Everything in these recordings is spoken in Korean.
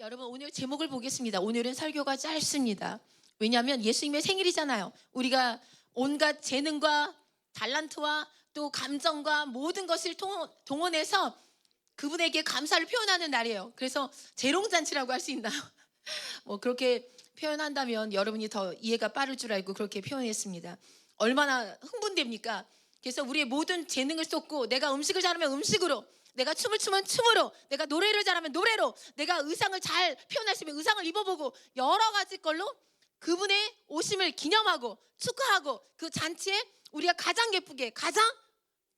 여러분 오늘 제목을 보겠습니다. 오늘은 설교가 짧습니다. 왜냐하면 예수님의 생일이잖아요. 우리가 온갖 재능과 달란트와 또 감정과 모든 것을 동원해서 그분에게 감사를 표현하는 날이에요. 그래서 재롱잔치라고 할 수 있나요? 뭐 그렇게 표현한다면 여러분이 더 이해가 빠를 줄 알고 그렇게 표현했습니다. 얼마나 흥분됩니까? 그래서 우리의 모든 재능을 쏟고, 내가 음식을 잘하면 음식으로, 내가 춤을 추면 춤으로, 내가 노래를 잘하면 노래로, 내가 의상을 잘 표현할 수 있으면 의상을 입어보고, 여러 가지 걸로 그분의 오심을 기념하고 축하하고, 그 잔치에 우리가 가장 예쁘게, 가장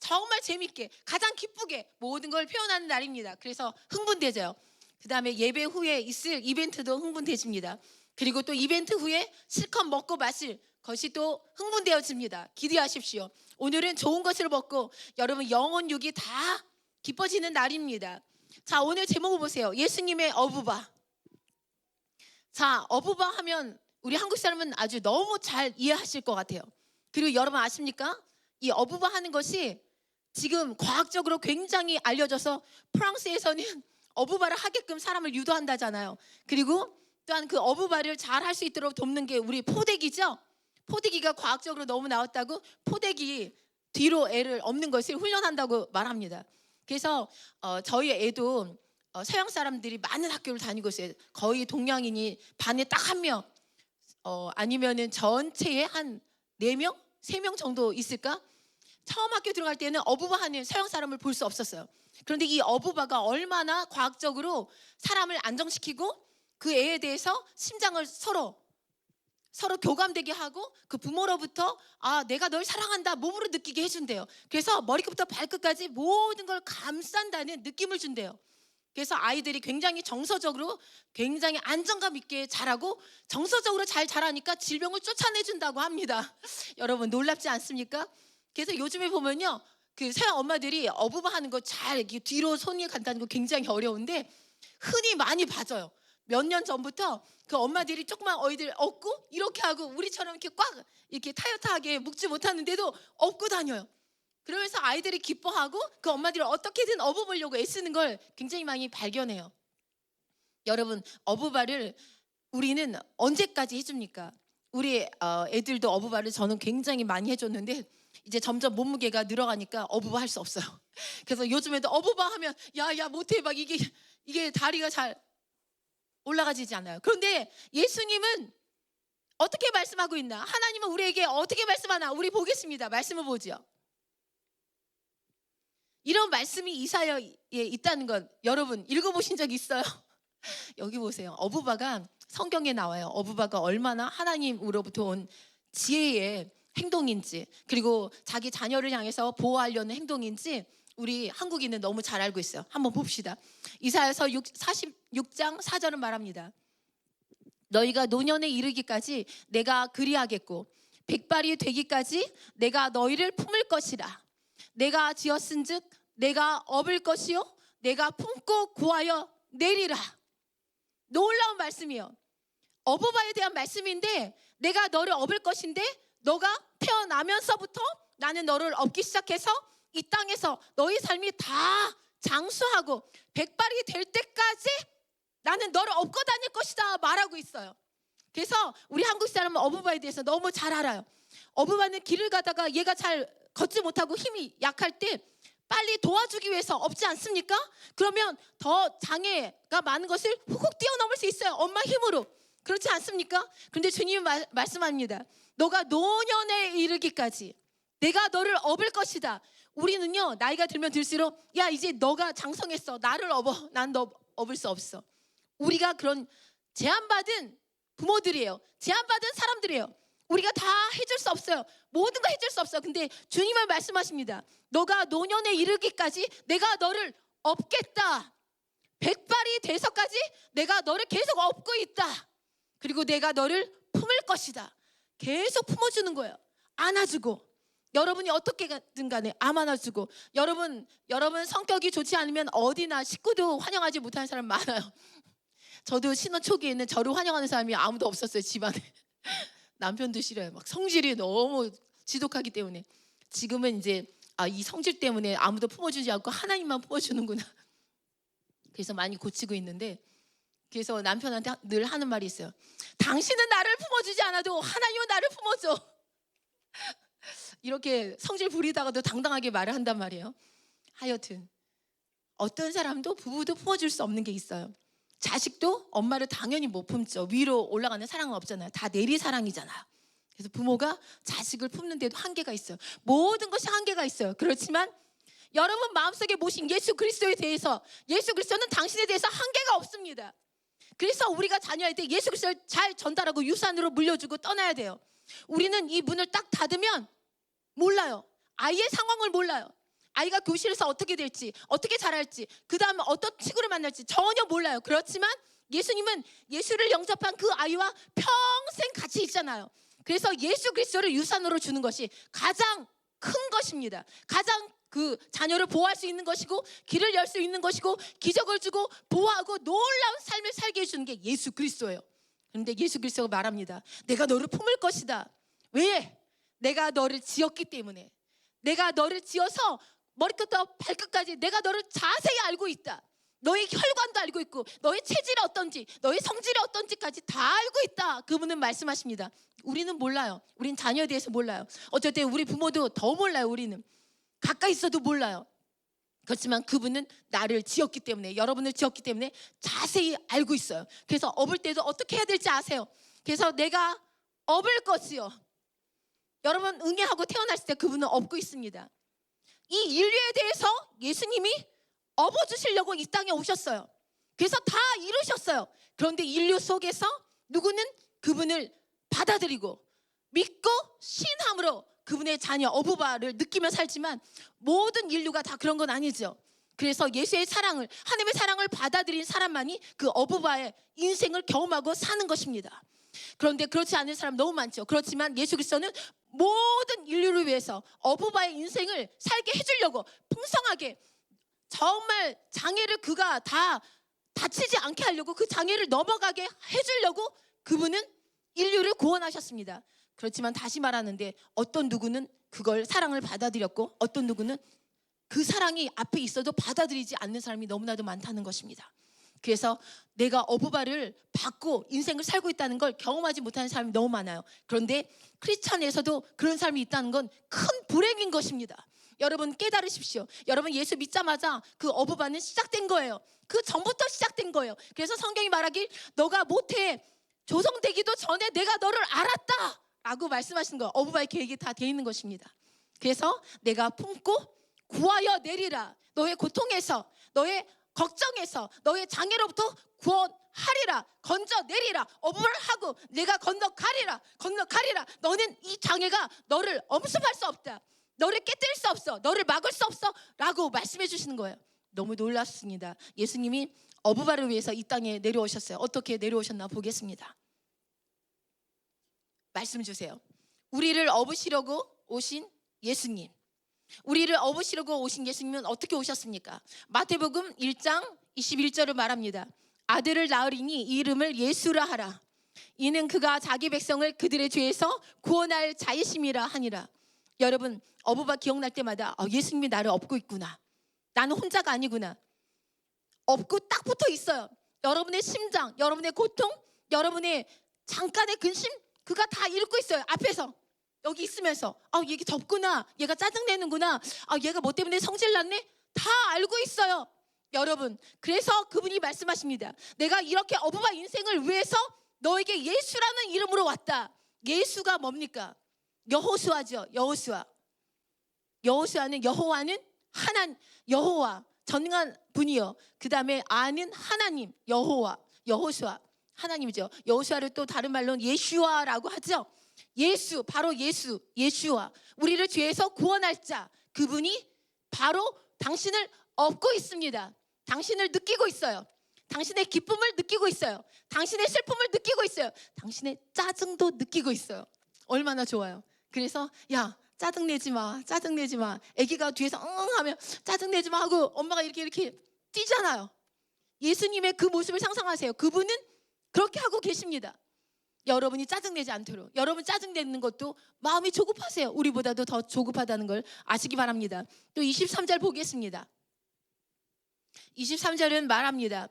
정말 재밌게, 가장 기쁘게 모든 걸 표현하는 날입니다. 그래서 흥분되죠. 그 다음에 예배 후에 있을 이벤트도 흥분되집니다. 그리고 또 이벤트 후에 실컷 먹고 마실 것이 또 흥분되어집니다. 기대하십시오. 오늘은 좋은 것을 먹고 여러분 영혼 육이 다 기뻐지는 날입니다. 자, 오늘 제목을 보세요. 예수님의 어부바. 자, 어부바 하면 우리 한국 사람은 아주 너무 잘 이해하실 것 같아요. 그리고 여러분 아십니까? 이 어부바 하는 것이 지금 과학적으로 굉장히 알려져서 프랑스에서는 어부바를 하게끔 사람을 유도한다잖아요. 그리고 또한 그 어부바를 잘 할 수 있도록 돕는 게 우리 포대기죠. 포대기가 과학적으로 너무 나왔다고 포대기 뒤로 애를 엎는 것을 훈련한다고 말합니다. 그래서 저희 애도 서양 사람들이 많은 학교를 다니고 있어요. 거의 동양인이 반에 딱 한 명, 아니면은 전체에 한 4명, 3명 정도 있을까? 처음 학교 들어갈 때는 어부바 하는 서양 사람을 볼 수 없었어요. 그런데 이 어부바가 얼마나 과학적으로 사람을 안정시키고 그 애에 대해서 심장을 서로 교감되게 하고 그 부모로부터 내가 널 사랑한다 몸으로 느끼게 해준대요. 그래서 머리끝부터 발끝까지 모든 걸 감싼다는 느낌을 준대요. 그래서 아이들이 굉장히 정서적으로 굉장히 안정감 있게 자라고, 정서적으로 잘 자라니까 질병을 쫓아내준다고 합니다. 여러분 놀랍지 않습니까? 그래서 요즘에 보면요, 그 서양 엄마들이 어부바 하는 거 잘 이렇게 뒤로 손이 간다는 거 굉장히 어려운데 흔히 많이 봐져요. 몇 년 전부터 그 엄마들이 조그만 어이들 업고 이렇게 하고, 우리처럼 이렇게 꽉 이렇게 타이트하게 묶지 못하는데도 업고 다녀요. 그러면서 아이들이 기뻐하고 그 엄마들이 어떻게든 업어보려고 애쓰는 걸 굉장히 많이 발견해요. 여러분, 어부바를 우리는 언제까지 해줍니까? 우리 애들도 어부바를 저는 굉장히 많이 해줬는데 이제 점점 몸무게가 늘어가니까 어부바 할 수 없어요. 그래서 요즘에도 어부바 하면 야 못해, 막 이게 다리가 잘 올라가지지 않아요. 그런데 예수님은 어떻게 말씀하고 있나? 하나님은 우리에게 어떻게 말씀하나? 우리 보겠습니다. 말씀을 보죠. 이런 말씀이 이사야에 있다는 건 여러분 읽어보신 적 있어요? 여기 보세요. 어부바가 성경에 나와요. 어부바가 얼마나 하나님으로부터 온 지혜의 행동인지, 그리고 자기 자녀를 향해서 보호하려는 행동인지 우리 한국인은 너무 잘 알고 있어요. 한번 봅시다. 이사야서 46장 4절은 말합니다. 너희가 노년에 이르기까지 내가 그리하겠고 백발이 되기까지 내가 너희를 품을 것이라. 내가 지었은즉 내가 업을 것이요 내가 품고 구하여 내리라. 놀라운 말씀이에요. 어부바에 대한 말씀인데, 내가 너를 업을 것인데 너가 태어나면서부터 나는 너를 업기 시작해서 이 땅에서 너희 삶이 다 장수하고 백발이 될 때까지 나는 너를 업고 다닐 것이다 말하고 있어요. 그래서 우리 한국 사람은 어부바에 대해서 너무 잘 알아요. 어부바는 길을 가다가 얘가 잘 걷지 못하고 힘이 약할 때 빨리 도와주기 위해서 업지 않습니까? 그러면 더 장애가 많은 것을 훅훅 뛰어넘을 수 있어요. 엄마 힘으로. 그렇지 않습니까? 그런데 주님이 말씀합니다. 너가 노년에 이르기까지 내가 너를 업을 것이다. 우리는요, 나이가 들면 들수록 야 이제 너가 장성했어, 나를 업어. 난 너 업을 수 없어. 우리가 그런 제한받은 부모들이에요. 제한받은 사람들이에요. 우리가 다 해줄 수 없어요. 모든 거 해줄 수 없어요. 근데 주님은 말씀하십니다. 너가 노년에 이르기까지 내가 너를 업겠다. 백발이 돼서까지 내가 너를 계속 업고 있다. 그리고 내가 너를 품을 것이다. 계속 품어주는 거예요. 안아주고, 여러분이 어떻게든 간에 안아주고. 여러분 성격이 좋지 않으면 어디나 식구도 환영하지 못하는 사람 많아요. 저도 신혼 초기에는 저를 환영하는 사람이 아무도 없었어요, 집안에. 남편도 싫어요. 막 성질이 너무 지독하기 때문에. 지금은 이제 이 성질 때문에 아무도 품어주지 않고 하나님만 품어주는구나. 그래서 많이 고치고 있는데, 그래서 남편한테 늘 하는 말이 있어요. 당신은 나를 품어주지 않아도 하나님은 나를 품어줘. 이렇게 성질 부리다가도 당당하게 말을 한단 말이에요. 하여튼 어떤 사람도 부부도 품어줄 수 없는 게 있어요. 자식도 엄마를 당연히 못 품죠. 위로 올라가는 사랑은 없잖아요. 다 내리 사랑이잖아요. 그래서 부모가 자식을 품는 데도 한계가 있어요. 모든 것이 한계가 있어요. 그렇지만 여러분 마음속에 모신 예수 그리스도에 대해서, 예수 그리스도는 당신에 대해서 한계가 없습니다. 그래서 우리가 자녀할 때 예수 그리스도를 잘 전달하고 유산으로 물려주고 떠나야 돼요. 우리는 이 문을 딱 닫으면 몰라요. 아이의 상황을 몰라요. 아이가 교실에서 어떻게 될지, 어떻게 자랄지, 그 다음에 어떤 친구를 만날지 전혀 몰라요. 그렇지만 예수님은 예수를 영접한 그 아이와 평생 같이 있잖아요. 그래서 예수 그리스도를 유산으로 주는 것이 가장 큰 것입니다. 가장 그 자녀를 보호할 수 있는 것이고, 길을 열 수 있는 것이고, 기적을 주고 보호하고 놀라운 삶을 살게 해주는 게 예수 그리스도예요. 그런데 예수 그리스도가 말합니다. 내가 너를 품을 것이다. 왜? 내가 너를 지었기 때문에. 내가 너를 지어서 머리끝부터 발끝까지 내가 너를 자세히 알고 있다. 너의 혈관도 알고 있고, 너의 체질이 어떤지, 너의 성질이 어떤지까지 다 알고 있다. 그분은 말씀하십니다. 우리는 몰라요. 우린 자녀에 대해서 몰라요. 어쩔 때 우리 부모도 더 몰라요. 우리는 가까이 있어도 몰라요. 그렇지만 그분은 나를 지었기 때문에, 여러분을 지었기 때문에 자세히 알고 있어요. 그래서 업을 때도 어떻게 해야 될지 아세요. 그래서 내가 업을 것이요. 여러분 응애하고 태어났을 때 그분은 업고 있습니다. 이 인류에 대해서 예수님이 업어주시려고 이 땅에 오셨어요. 그래서 다 이루셨어요. 그런데 인류 속에서 누구는 그분을 받아들이고 믿고 신함으로 그분의 자녀 어부바를 느끼며 살지만, 모든 인류가 다 그런 건 아니죠. 그래서 예수의 사랑을, 하나님의 사랑을 받아들인 사람만이 그 어부바의 인생을 경험하고 사는 것입니다. 그런데 그렇지 않은 사람 너무 많죠. 그렇지만 예수 그리스도는 모든 인류를 위해서 어부바의 인생을 살게 해주려고 풍성하게, 정말 장애를 그가 다 다치지 않게 하려고, 그 장애를 넘어가게 해주려고 그분은 인류를 구원하셨습니다. 그렇지만 다시 말하는데, 어떤 누구는 그걸 사랑을 받아들였고, 어떤 누구는 그 사랑이 앞에 있어도 받아들이지 않는 사람이 너무나도 많다는 것입니다. 그래서 내가 어부바를 받고 인생을 살고 있다는 걸 경험하지 못하는 사람이 너무 많아요. 그런데 크리스천에서도 그런 사람이 있다는 건 큰 불행인 것입니다. 여러분 깨달으십시오. 여러분 예수 믿자마자 그 어부바는 시작된 거예요. 그 전부터 시작된 거예요. 그래서 성경이 말하길, 너가 모태에 조성되기도 전에 내가 너를 알았다 라고 말씀하시는 거예요. 어부바의 계획이 다 돼 있는 것입니다. 그래서 내가 품고 구하여 내리라. 너의 고통에서, 너의 걱정에서, 너의 장애로부터 구원하리라. 건져내리라. 어부를 하고 내가 건너가리라. 너는 이 장애가 너를 엄습할 수 없다. 너를 깨뜨릴 수 없어. 너를 막을 수 없어 라고 말씀해 주시는 거예요. 너무 놀랍습니다. 예수님이 어부바를 위해서 이 땅에 내려오셨어요. 어떻게 내려오셨나 보겠습니다. 말씀 주세요. 우리를 업으시려고 오신 예수님. 우리를 업으시려고 오신 예수님은 어떻게 오셨습니까? 마태복음 1장 21절을 말합니다. 아들을 낳으리니 이름을 예수라 하라. 이는 그가 자기 백성을 그들의 죄에서 구원할 자이심이라 하니라. 여러분 어부바 기억날 때마다 예수님이 나를 업고 있구나. 나는 혼자가 아니구나. 업고 딱 붙어 있어요. 여러분의 심장, 여러분의 고통, 여러분의 잠깐의 근심, 그가 다 읽고 있어요. 앞에서 여기 있으면서 얘가 덥구나, 얘가 짜증내는구나, 얘가 뭐 때문에 성질났네, 다 알고 있어요. 여러분 그래서 그분이 말씀하십니다. 내가 이렇게 어부바 인생을 위해서 너에게 예수라는 이름으로 왔다. 예수가 뭡니까? 여호수아죠. 여호수아는 여호와는 하나님, 여호와 전능한 분이요. 그 다음에 아는 하나님, 여호수아 하나님이죠. 여호수아를 또 다른 말로는 예슈아라고 하죠. 예수, 바로 예슈아, 우리를 죄에서 구원할 자, 그분이 바로 당신을 업고 있습니다. 당신을 느끼고 있어요. 당신의 기쁨을 느끼고 있어요. 당신의 슬픔을 느끼고 있어요. 당신의 짜증도 느끼고 있어요. 얼마나 좋아요. 그래서 야 짜증내지 마. 아기가 뒤에서 응 하면 짜증내지 마 하고 엄마가 이렇게 뛰잖아요. 예수님의 그 모습을 상상하세요. 그분은 그렇게 하고 계십니다. 여러분이 짜증내지 않도록. 여러분 짜증내는 것도 마음이 조급하세요. 우리보다도 더 조급하다는 걸 아시기 바랍니다. 또 23절 보겠습니다. 23절은 말합니다.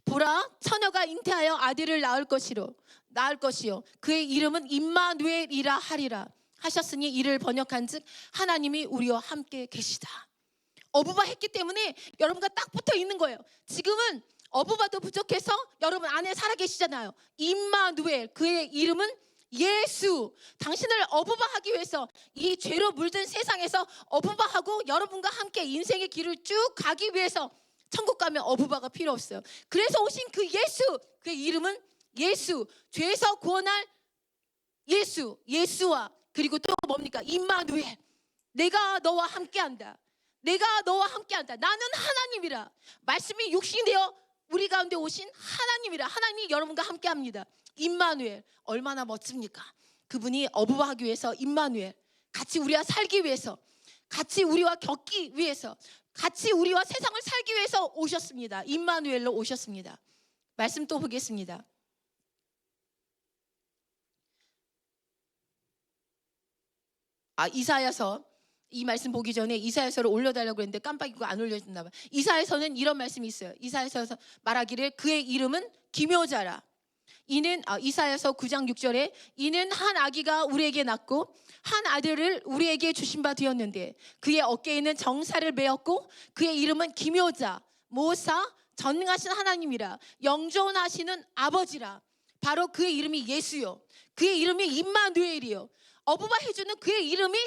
보라, 처녀가 잉태하여 아들을 낳을 것이요 그의 이름은 임마누엘이라 하리라 하셨으니 이를 번역한즉 하나님이 우리와 함께 계시다. 어부바 했기 때문에 여러분과 딱 붙어 있는 거예요. 지금은 어부바도 부족해서 여러분 안에 살아 계시잖아요. 임마누엘, 그의 이름은 예수. 당신을 어부바하기 위해서 이 죄로 물든 세상에서 어부바하고 여러분과 함께 인생의 길을 쭉 가기 위해서 천국 가면 어부바가 필요 없어요. 그래서 오신 그 예수, 그의 이름은 예수. 죄에서 구원할 예수, 예수와 그리고 또 뭡니까? 임마누엘. 내가 너와 함께한다. 내가 너와 함께한다. 나는 하나님이라. 말씀이 육신이 되어 우리 가운데 오신 하나님이라. 하나님이 여러분과 함께합니다. 임마누엘, 얼마나 멋집니까? 그분이 어부바하기 위해서 임마누엘, 같이 우리와 살기 위해서, 같이 우리와 겪기 위해서, 같이 우리와 세상을 살기 위해서 오셨습니다. 임마누엘로 오셨습니다. 말씀 또 보겠습니다. 이사야서, 이 말씀 보기 전에 이사야서를 올려달라고 했는데 깜빡이고 안 올려줬나 봐요. 이사야서는 이런 말씀이 있어요. 이사야서에서 말하기를 그의 이름은 기묘자라. 이는 이사야서 9장 6절에 이는 한 아기가 우리에게 낳고 한 아들을 우리에게 주신 바 되었는데 그의 어깨에는 정사를 메었고 그의 이름은 기묘자, 모사, 전능하신 하나님이라. 영존하시는 아버지라. 바로 그의 이름이 예수요, 그의 이름이 임마누엘이요. 어부바 해주는 그의 이름이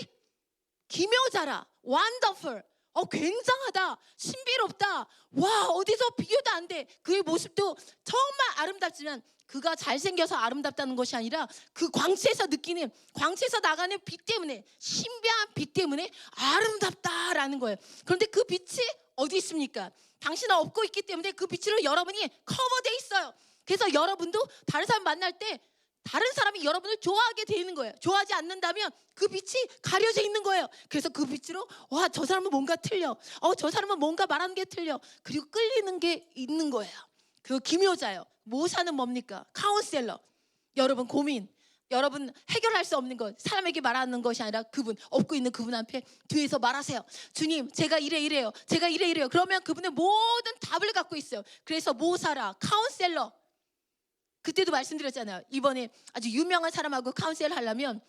기묘자라. 완더풀. 굉장하다, 신비롭다, 와, 어디서 비교도 안 돼. 그의 모습도 정말 아름답지만 그가 잘생겨서 아름답다는 것이 아니라 그 광채에서 느끼는, 광채에서 나가는 빛 때문에, 신비한 빛 때문에 아름답다라는 거예요. 그런데 그 빛이 어디 있습니까? 당신은 업고 있기 때문에 그 빛으로 여러분이 커버돼 있어요. 그래서 여러분도 다른 사람 만날 때 다른 사람이 여러분을 좋아하게 되는 거예요. 좋아하지 않는다면 그 빛이 가려져 있는 거예요. 그래서 그 빛으로 와, 저 사람은 뭔가 틀려, 저 사람은 뭔가 말하는 게 틀려. 그리고 끌리는 게 있는 거예요. 그 기묘자요. 모사는 뭡니까? 카운셀러. 여러분 고민, 여러분 해결할 수 없는 것, 사람에게 말하는 것이 아니라 그분, 업고 있는 그분 앞에 뒤에서 말하세요. 주님, 제가 이래요. 제가 이래요. 그러면 그분의 모든 답을 갖고 있어요. 그래서 모사라, 카운셀러. 그때도 말씀드렸잖아요. 이번에 아주 유명한 사람하고 카운셀 하려면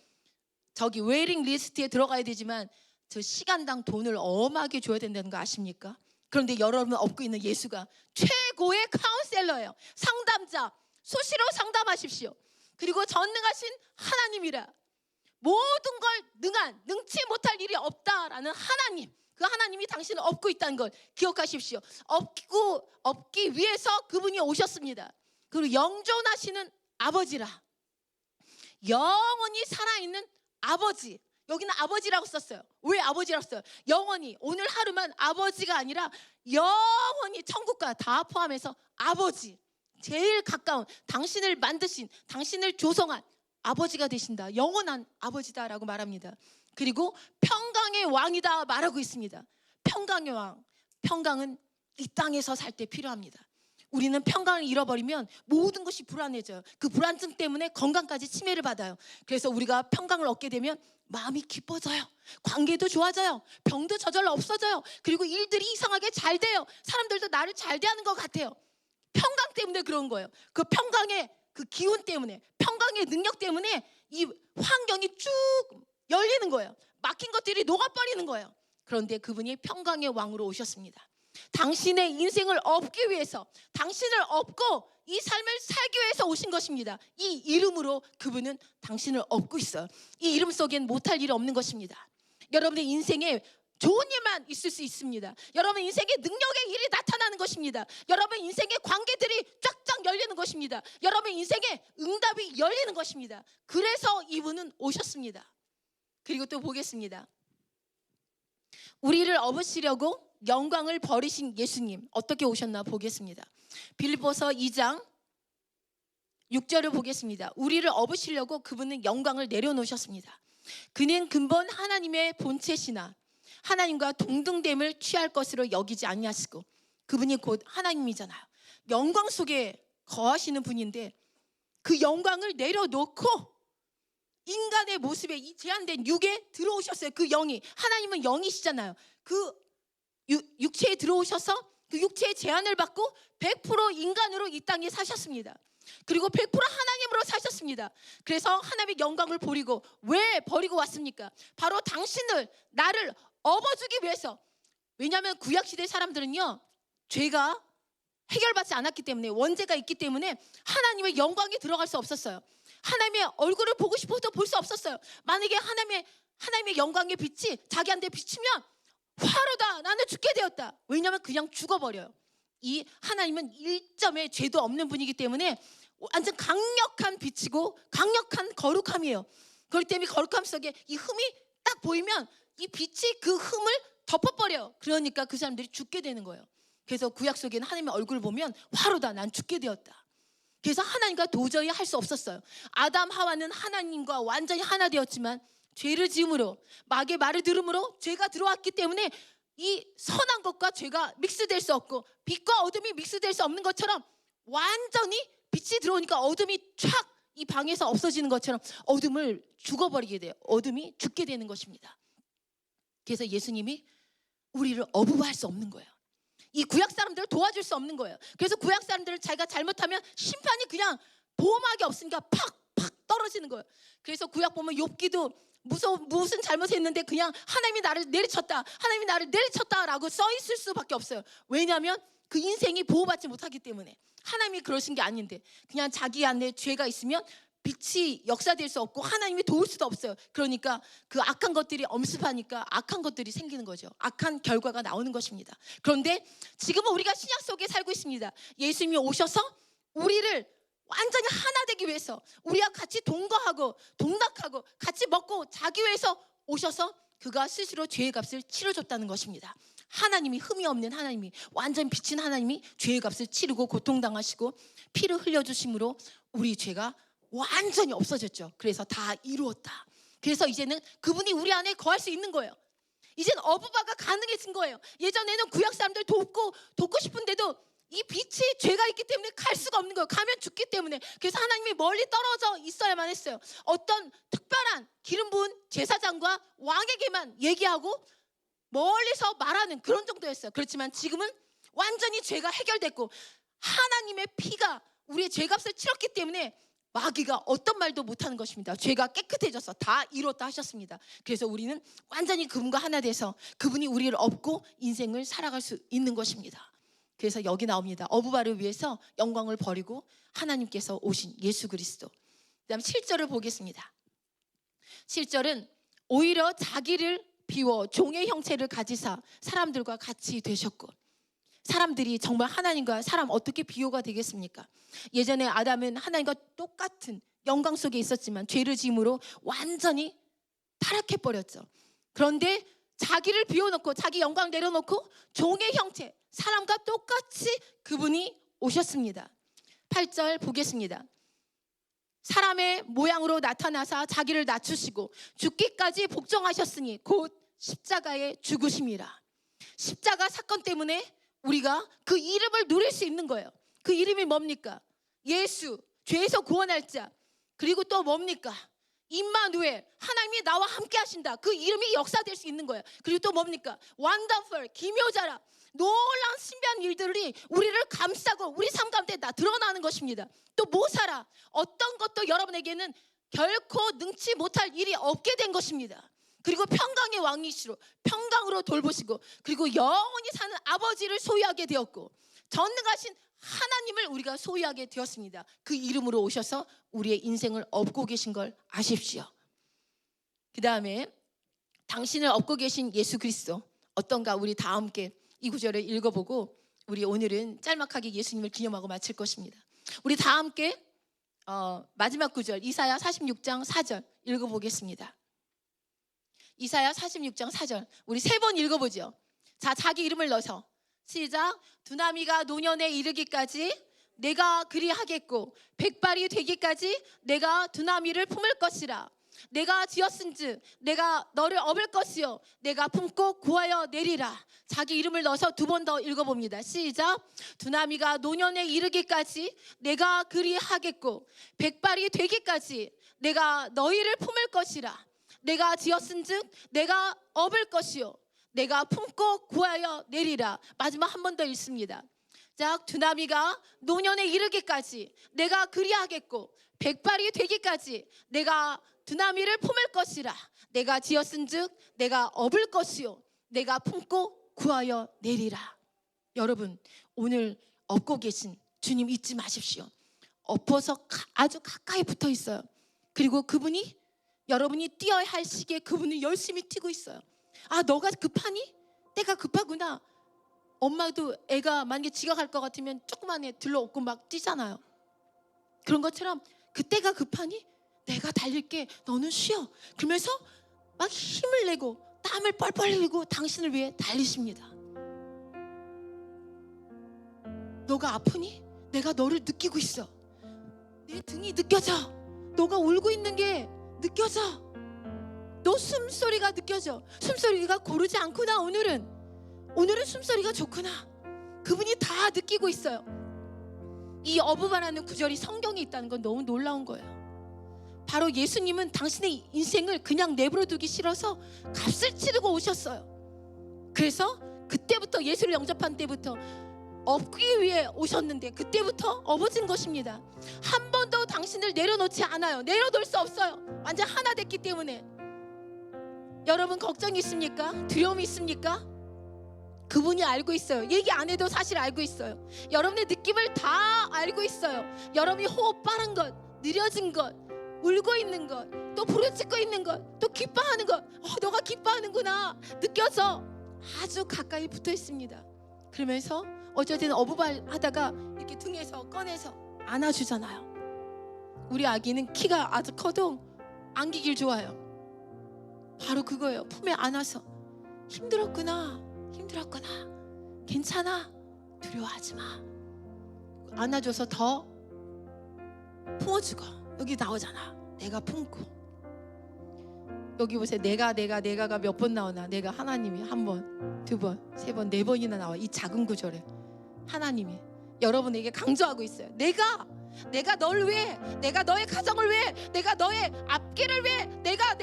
저기 웨이팅 리스트에 들어가야 되지만 저 시간당 돈을 어마하게 줘야 된다는 거 아십니까? 그런데 여러분 업고 있는 예수가 최고의 카운셀러예요. 상담자, 수시로 상담하십시오. 그리고 전능하신 하나님이라. 모든 걸 능치 못할 일이 없다라는 하나님, 그 하나님이 당신을 업고 있다는 걸 기억하십시오. 업기 위해서 그분이 오셨습니다. 그리고 영존하시는 아버지라. 영원히 살아있는 아버지. 여기는 아버지라고 썼어요. 왜 아버지라고 썼어요? 영원히, 오늘 하루만 아버지가 아니라 영원히 천국과 다 포함해서 아버지, 제일 가까운, 당신을 만드신, 당신을 조성한 아버지가 되신다. 영원한 아버지다라고 말합니다. 그리고 평강의 왕이다 말하고 있습니다. 평강의 왕. 평강은 이 땅에서 살 때 필요합니다. 우리는 평강을 잃어버리면 모든 것이 불안해져요. 그 불안증 때문에 건강까지 침해를 받아요. 그래서 우리가 평강을 얻게 되면 마음이 기뻐져요. 관계도 좋아져요. 병도 저절로 없어져요. 그리고 일들이 이상하게 잘 돼요. 사람들도 나를 잘 대하는 것 같아요. 평강 때문에 그런 거예요. 그 평강의 그 기운 때문에, 평강의 능력 때문에 이 환경이 쭉 열리는 거예요. 막힌 것들이 녹아버리는 거예요. 그런데 그분이 평강의 왕으로 오셨습니다. 당신의 인생을 업기 위해서, 당신을 업고 이 삶을 살기 위해서 오신 것입니다. 이 이름으로 그분은 당신을 업고 있어요. 이 이름 속엔 못할 일이 없는 것입니다. 여러분의 인생에 좋은 일만 있을 수 있습니다. 여러분 인생에 능력의 일이 나타나는 것입니다. 여러분 인생의 관계들이 쫙쫙 열리는 것입니다. 여러분 인생에 응답이 열리는 것입니다. 그래서 이분은 오셨습니다. 그리고 또 보겠습니다. 우리를 업으시려고 영광을 버리신 예수님 어떻게 오셨나 보겠습니다. 빌립보서 2장 6절을 보겠습니다. 우리를 업으시려고 그분은 영광을 내려놓으셨습니다. 그는 근본 하나님의 본체시나 하나님과 동등됨을 취할 것으로 여기지 아니하시고, 그분이 곧 하나님이잖아요. 영광 속에 거하시는 분인데 그 영광을 내려놓고 인간의 모습에, 이 제한된 육에 들어오셨어요. 그 영이, 하나님은 영이시잖아요. 그 육체에 들어오셔서 그 육체의 제한을 받고 100% 인간으로 이 땅에 사셨습니다. 그리고 100% 하나님으로 사셨습니다. 그래서 하나님의 영광을 버리고, 왜 버리고 왔습니까? 바로 당신을, 나를 업어주기 위해서. 왜냐하면 구약시대 사람들은요, 죄가 해결받지 않았기 때문에, 원죄가 있기 때문에 하나님의 영광에 들어갈 수 없었어요. 하나님의 얼굴을 보고 싶어도 볼 수 없었어요. 만약에 하나님의 영광의 빛이 자기한테 비치면 화로다, 나는 죽게 되었다. 왜냐하면 그냥 죽어버려요. 이 하나님은 일점의 죄도 없는 분이기 때문에 완전 강력한 빛이고 강력한 거룩함이에요. 그렇기 때문에 거룩함 속에 이 흠이 딱 보이면 이 빛이 그 흠을 덮어버려요. 그러니까 그 사람들이 죽게 되는 거예요. 그래서 구약 속에는 하나님의 얼굴을 보면 화로다, 난 죽게 되었다. 그래서 하나님과 도저히 할 수 없었어요. 아담 하와는 하나님과 완전히 하나 되었지만 죄를 지음으로, 마귀의 말을 들음으로 죄가 들어왔기 때문에 이 선한 것과 죄가 믹스될 수 없고, 빛과 어둠이 믹스될 수 없는 것처럼 완전히 빛이 들어오니까 어둠이 촥 이 방에서 없어지는 것처럼 어둠을 죽어버리게 돼요. 어둠이 죽게 되는 것입니다. 그래서 예수님이 우리를 어부할 수 없는 거예요. 이 구약 사람들을 도와줄 수 없는 거예요. 그래서 구약 사람들은 자기가 잘못하면 심판이 그냥 보호막이 없으니까 팍팍 떨어지는 거예요. 그래서 구약 보면 욥기도 무슨 잘못했는데 그냥 하나님이 나를 내리쳤다, 하나님이 나를 내리쳤다라고 써 있을 수밖에 없어요. 왜냐하면 그 인생이 보호받지 못하기 때문에. 하나님이 그러신 게 아닌데, 그냥 자기 안에 죄가 있으면 빛이 역사될 수 없고 하나님이 도울 수도 없어요. 그러니까 그 악한 것들이 엄습하니까 악한 것들이 생기는 거죠. 악한 결과가 나오는 것입니다. 그런데 지금은 우리가 신약 속에 살고 있습니다. 예수님이 오셔서 우리를 완전히 하나 되기 위해서, 우리와 같이 동거하고 동락하고 같이 먹고 자기 위해서 오셔서 그가 스스로 죄의 값을 치러줬다는 것입니다. 하나님이, 흠이 없는 하나님이, 완전 빛인 하나님이 죄의 값을 치르고 고통당하시고 피를 흘려주심으로 우리 죄가 완전히 없어졌죠. 그래서 다 이루었다. 그래서 이제는 그분이 우리 안에 거할 수 있는 거예요. 이제는 어부바가 가능해진 거예요. 예전에는 구약 사람들 돕고 싶은데도 이 빛이 죄가 있기 때문에 갈 수가 없는 거예요. 가면 죽기 때문에. 그래서 하나님이 멀리 떨어져 있어야만 했어요. 어떤 특별한 기름 부은 제사장과 왕에게만 얘기하고 멀리서 말하는 그런 정도였어요. 그렇지만 지금은 완전히 죄가 해결됐고 하나님의 피가 우리의 죄값을 치렀기 때문에 마귀가 어떤 말도 못하는 것입니다. 죄가 깨끗해져서 다 이뤘다 하셨습니다. 그래서 우리는 완전히 그분과 하나 돼서 그분이 우리를 업고 인생을 살아갈 수 있는 것입니다. 그래서 여기 나옵니다. 어부바를 위해서 영광을 버리고 하나님께서 오신 예수 그리스도. 그다음 7절을 보겠습니다. 7절은 오히려 자기를 비워 종의 형체를 가지사 사람들과 같이 되셨고, 사람들이 정말 하나님과 사람 어떻게 비교가 되겠습니까? 예전에 아담은 하나님과 똑같은 영광 속에 있었지만 죄를 지음으로 완전히 타락해버렸죠. 그런데 자기를 비워놓고 자기 영광 내려놓고 종의 형체, 사람과 똑같이 그분이 오셨습니다. 8절 보겠습니다. 사람의 모양으로 나타나사 자기를 낮추시고 죽기까지 복종하셨으니 곧 십자가에 죽으심이라. 십자가 사건 때문에 우리가 그 이름을 누릴 수 있는 거예요. 그 이름이 뭡니까? 예수, 죄에서 구원할 자. 그리고 또 뭡니까? 임마누엘, 하나님이 나와 함께 하신다. 그 이름이 역사될 수 있는 거예요. 그리고 또 뭡니까? 원더풀, 기묘자라. 놀라운 신비한 일들이 우리를 감싸고 우리 삶 가운데 다 드러나는 것입니다. 또 모사라, 어떤 것도 여러분에게는 결코 능치 못할 일이 없게 된 것입니다. 그리고 평강의 왕이시로 평강으로 돌보시고, 그리고 영원히 사는 아버지를 소유하게 되었고, 전능하신 하나님을 우리가 소유하게 되었습니다. 그 이름으로 오셔서 우리의 인생을 업고 계신 걸 아십시오. 그 다음에 당신을 업고 계신 예수 그리스도 어떤가, 우리 다 함께 이 구절을 읽어보고 우리 오늘은 짤막하게 예수님을 기념하고 마칠 것입니다. 우리 다 함께 마지막 구절 이사야 46장 4절 읽어보겠습니다. 이사야 46장 4절 우리 3번 읽어보죠. 자, 자기 이름을 넣어서 시작. 두나미가 노년에 이르기까지 내가 그리하겠고 백발이 되기까지 내가 두나미를 품을 것이라. 내가 지었은즉 내가 너를 업을 것이요 내가 품고 구하여 내리라. 자기 이름을 넣어서 2번 더 읽어봅니다. 시작. 두나미가 노년에 이르기까지 내가 그리하겠고 백발이 되기까지 내가 너희를 품을 것이라. 내가 지었은즉 내가 업을 것이요 내가 품고 구하여 내리라. 마지막 한 번 더 읽습니다. 자, 두나미가 노년에 이르기까지 내가 그리하겠고 백발이 되기까지 내가 두나미를 품을 것이라. 내가 지었은즉 내가 업을 것이요 내가 품고 구하여 내리라. 여러분, 오늘 업고 계신 주님 잊지 마십시오. 엎어서 아주 가까이 붙어 있어요. 그리고 그분이 여러분이 뛰어야 할 시기에 그분은 열심히 뛰고 있어요. 아, 너가 급하니? 때가 급하구나. 엄마도 애가 만약에 지각할 것 같으면 조그만 애 들러업고 막 뛰잖아요. 그런 것처럼 그때가 급하니? 내가 달릴게. 너는 쉬어. 그러면서 막 힘을 내고 땀을 뻘뻘 흘리고 당신을 위해 달리십니다. 너가 아프니? 내가 너를 느끼고 있어. 내 등이 느껴져. 너가 울고 있는 게 느껴져. 너 숨소리가 느껴져. 숨소리가 고르지 않구나. 오늘은 숨소리가 좋구나. 그분이 다 느끼고 있어요. 이 어부바라는 구절이 성경에 있다는 건 너무 놀라운 거예요. 바로 예수님은 당신의 인생을 그냥 내버려 두기 싫어서 값을 치르고 오셨어요. 그래서 그때부터 예수를 영접한 때부터 업기 위해 오셨는데 그때부터 업어진 것입니다. 한 번도 당신을 내려놓지 않아요. 내려놓을 수 없어요. 완전 하나 됐기 때문에. 여러분, 걱정이 있습니까? 두려움이 있습니까? 그분이 알고 있어요. 얘기 안 해도 사실 알고 있어요. 여러분의 느낌을 다 알고 있어요. 여러분이 호흡 빠른 것, 느려진 것, 울고 있는 것, 또 부르짖고 있는 것, 또 기뻐하는 것. 너가 기뻐하는구나. 느껴져. 아주 가까이 붙어 있습니다. 그러면서 어쩔 때는 어부발 하다가 이렇게 등에서 꺼내서 안아주잖아요. 우리 아기는 키가 아주 커도 안기길 좋아해요. 바로 그거예요. 품에 안아서 힘들었구나. 괜찮아. 두려워하지 마. 안아줘서 더 품어주고. 여기 나오잖아. 내가 품고. 여기 보세요. 내가가 몇 번 나오나. 내가 하나님이 한 번, 두 번, 세 번, 네 번이나 나와. 이 작은 구절에 하나님이 여러분에게 강조하고 있어요. 내가 너를 위해, 내가 너의 가정을 위해, 내가 너의 앞길을 위해, 내가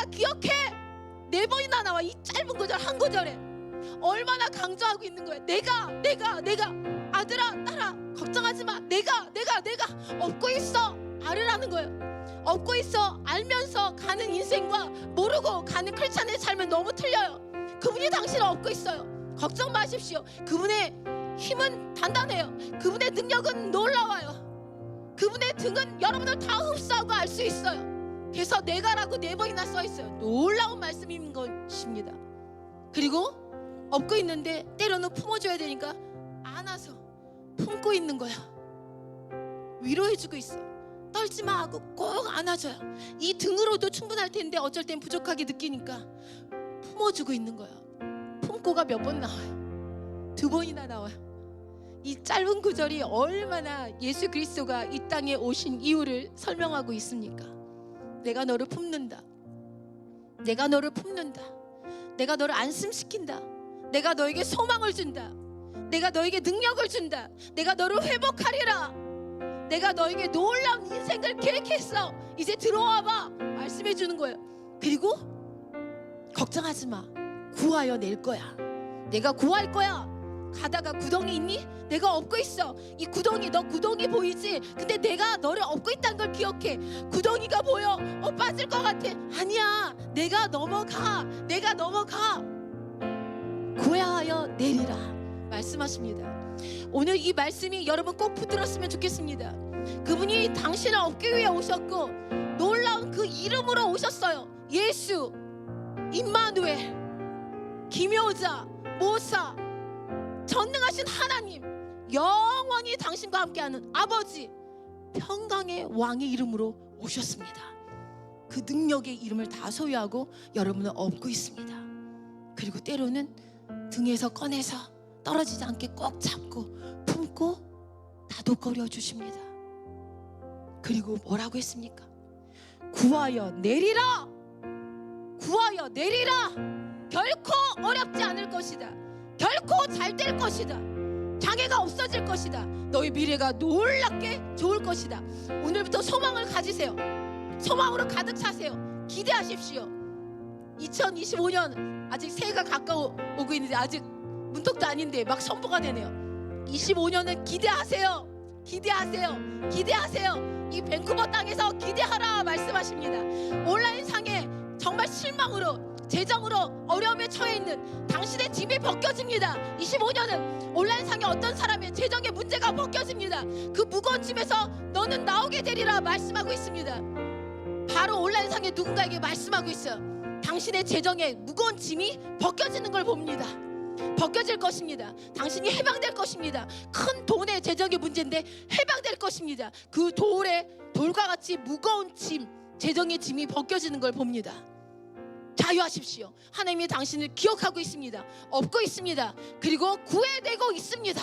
기억해. 네 번이나 나와. 이 짧은 구절 한 구절에 얼마나 강조하고 있는 거예요. 내가 아들아, 딸아, 걱정하지 마. 내가 업고 있어. 알으라는 거예요. 업고 있어. 알면서 가는 인생과 모르고 가는 크리스찬의 삶은 너무 틀려요. 그분이 당신을 업고 있어요. 걱정 마십시오. 그분의 힘은 단단해요. 그분의 능력은 놀라워요. 그분의 등은 여러분을 다 흡수하고 알 수 있어요. 그래서 내가라고 네 번이나 써 있어요. 놀라운 말씀인 것입니다. 그리고 업고 있는데 때로는 품어줘야 되니까 안아서 품고 있는 거야. 위로해주고 있어. 떨지 마 하고 꼭 안아줘요. 이 등으로도 충분할 텐데 어쩔 땐 부족하게 느끼니까 품어주고 있는 거예요. 품고가 몇 번 나와요? 두 번이나 나와요. 이 짧은 구절이 얼마나 예수 그리스도가 이 땅에 오신 이유를 설명하고 있습니까? 내가 너를 품는다. 내가 너를 안심시킨다. 내가 너에게 소망을 준다. 내가 너에게 능력을 준다. 내가 너를 회복하리라. 내가 너에게 놀라운 인생을 계획했어. 이제 들어와봐. 말씀해 주는 거예요. 그리고 걱정하지 마. 구하여 낼 거야. 내가 구할 거야. 가다가 구덩이 있니? 내가 업고 있어. 이 구덩이, 너 구덩이 보이지? 근데 내가 너를 업고 있다는 걸 기억해. 구덩이가 보여. 빠질 것 같아. 아니야. 내가 넘어가. 구하여 내리라. 말씀하십니다. 오늘 이 말씀이 여러분 꼭 붙들었으면 좋겠습니다. 그분이 당신을 업기 위해 오셨고 놀라운 그 이름으로 오셨어요. 예수, 임마누엘, 기묘자, 모사, 전능하신 하나님, 영원히 당신과 함께하는 아버지, 평강의 왕의 이름으로 오셨습니다. 그 능력의 이름을 다 소유하고 여러분을 업고 있습니다. 그리고 때로는 등에서 꺼내서 떨어지지 않게 꼭 잡고 품고 다독거려 주십니다. 그리고 뭐라고 했습니까? 구하여 내리라. 결코 어렵지 않을 것이다. 결코 잘 될 것이다. 장애가 없어질 것이다. 너의 미래가 놀랍게 좋을 것이다. 오늘부터 소망을 가지세요. 소망으로 가득 차세요. 기대하십시오. 2025년 아직 새해가 가까워오고 있는데 아직 문턱도 아닌데 막 선포가 되네요. 25년은 기대하세요. 기대하세요. 기대하세요. 이 밴쿠버 땅에서 기대하라 말씀하십니다. 온라인상에 정말 실망으로 재정으로 어려움에 처해 있는 당신의 짐이 벗겨집니다. 25년은 온라인상에 어떤 사람의 재정의 문제가 벗겨집니다. 그 무거운 짐에서 너는 나오게 되리라 말씀하고 있습니다. 바로 온라인상에 누군가에게 말씀하고 있어요. 당신의 재정의 무거운 짐이 벗겨지는 걸 봅니다. 벗겨질 것입니다. 당신이 해방될 것입니다. 큰 돈의 재정의 문제인데 해방될 것입니다. 그 돌과 같이 무거운 짐, 재정의 짐이 벗겨지는 걸 봅니다. 자유하십시오. 하나님이 당신을 기억하고 있습니다. 업고 있습니다. 그리고 구해내고 있습니다.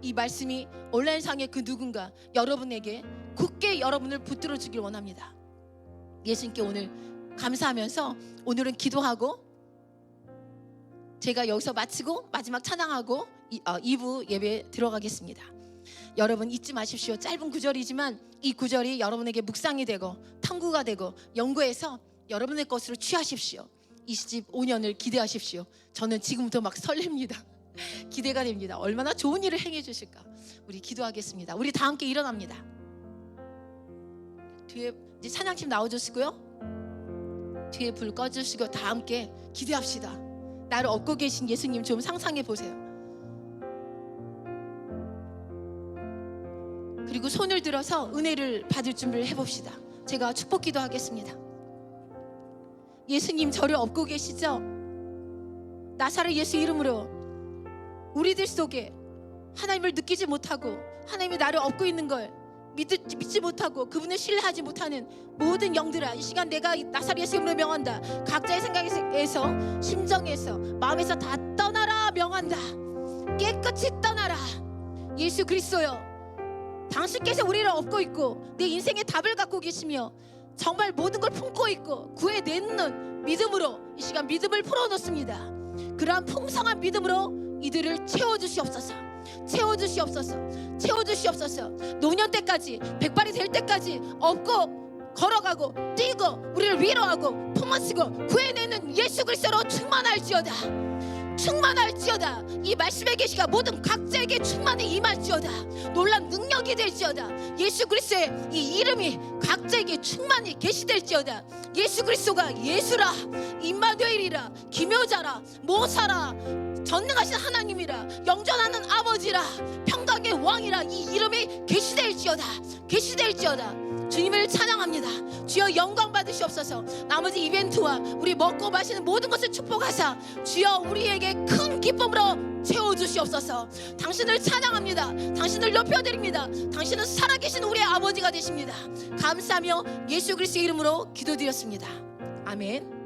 이 말씀이 온라인상의 그 누군가 여러분에게 굳게 여러분을 붙들어 주길 원합니다. 예수님께 오늘 감사하면서 오늘은 기도하고 제가 여기서 마치고 마지막 찬양하고 2부 예배 들어가겠습니다. 여러분 잊지 마십시오. 짧은 구절이지만 이 구절이 여러분에게 묵상이 되고 탐구가 되고 연구해서 여러분의 것으로 취하십시오. 25년을 기대하십시오. 저는 지금부터 막 설렙니다. 기대가 됩니다. 얼마나 좋은 일을 행해 주실까. 우리 기도하겠습니다. 우리 다 함께 일어납니다. 뒤에 이제 찬양팀 나와주시고요. 뒤에 불 꺼주시고 다 함께 기대합시다. 나를 업고 계신 예수님 좀 상상해 보세요. 그리고 손을 들어서 은혜를 받을 준비를 해봅시다. 제가 축복 기도하겠습니다. 예수님 저를 업고 계시죠? 나사렛 예수 이름으로 우리들 속에 하나님을 느끼지 못하고 하나님이 나를 업고 있는 걸 믿지 못하고 그분을 신뢰하지 못하는 모든 영들아, 이 시간 내가 나사렛 예수 이름으로 명한다. 각자의 생각에서 심정에서 마음에서 다 떠나라 명한다. 깨끗이 떠나라. 예수 그리스도여, 당신께서 우리를 업고 있고 내 인생의 답을 갖고 계시며 정말 모든 걸 품고 있고 구해내는 믿음으로 이 시간 믿음을 풀어놓습니다. 그러한 풍성한 믿음으로 이들을 채워주시옵소서. 채워주시옵소서. 채워주시옵소서. 노년 때까지 백발이 될 때까지 업고 걸어가고 뛰고 우리를 위로하고 품어쓰고 구해내는 예수 그리스도로 충만할지어다. 충만할지어다. 이 말씀의 계시가 모든 각자에게 충만히 임할지어다. 놀란 능력이 될지어다. 예수 그리스도의 이 이름이 각자에게 충만히 계시될지어다. 예수 그리스도가 예수라, 임마누엘이라, 기묘자라, 모사라, 전능하신 하나님이라, 영존하는 아버지라, 평강의 왕이라, 이 이름이 계시될지어다. 계시될지어다. 주님을 찬양합니다. 주여 영광 받으시옵소서. 나머지 이벤트와 우리 먹고 마시는 모든 것을 축복하사 주여 우리에게 큰 기쁨으로 채워주시옵소서. 당신을 찬양합니다. 당신을 높여드립니다. 당신은 살아계신 우리의 아버지가 되십니다. 감사하며 예수 그리스도의 이름으로 기도드렸습니다. 아멘.